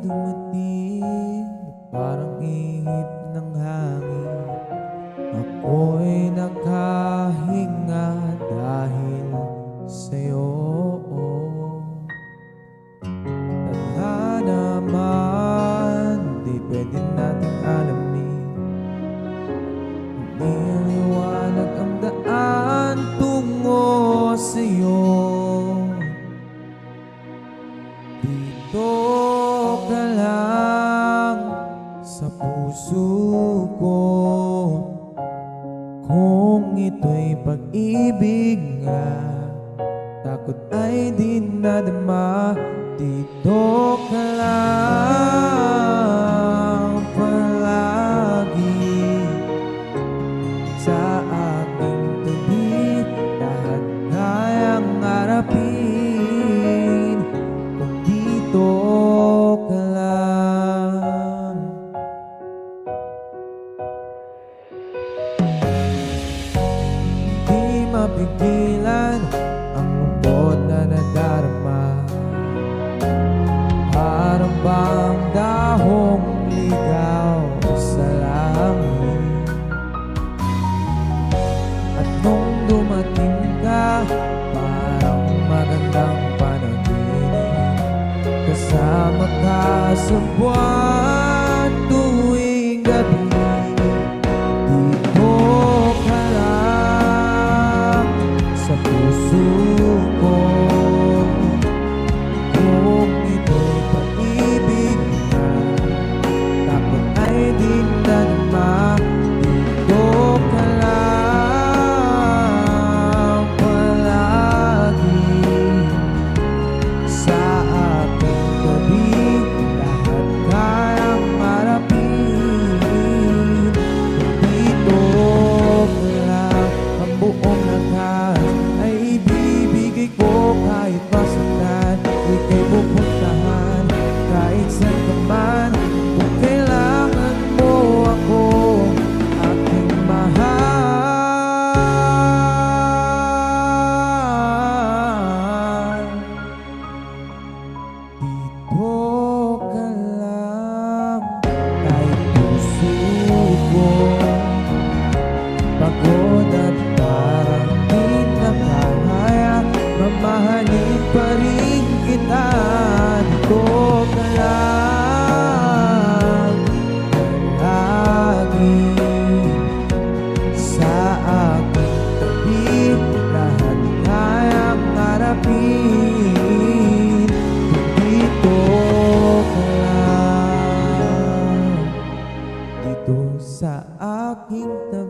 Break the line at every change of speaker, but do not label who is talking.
dumating, parang ihip ng hangin. Ako'y nakahinga dahil sa'yo. Tadhana man, di pwede nating alamin. Niliwanag ang daan tungo sa'yo. Dito ka lang sa puso ko, kung ito'y pag-ibig nga, takot ay di nadama. Dito ka lang palagi sa aking tabi, lahat kayang harapin kung dito ka lang. Di mapigilan ang lungkot na nadarama, parang bang dahong ligaw sa langit. At nung dumating ka, parang magandang panaginip, kasama ka sa buwan tuwing gabi. Dito ka lang sa puso ko, kung ito'y pag-ibig na, takot ay di nadama. Dito ka lang palagi sa aking tabi, lahat kayang harapin kung dito ka lang. Ang buong lakas ay ibibigay ko, kahit masaktan ika'y pupuntahan, kahit saan ka man. Kung kailangan mo ako, aking mahal. Dito ka lang, kahit puso ko pagod at parang di nakakaya, mamahalin pa rin kita. Dito ka lang palagi sa aking tabi, lahat kayang harapin kung dito ka lang, dito sa aking tabi.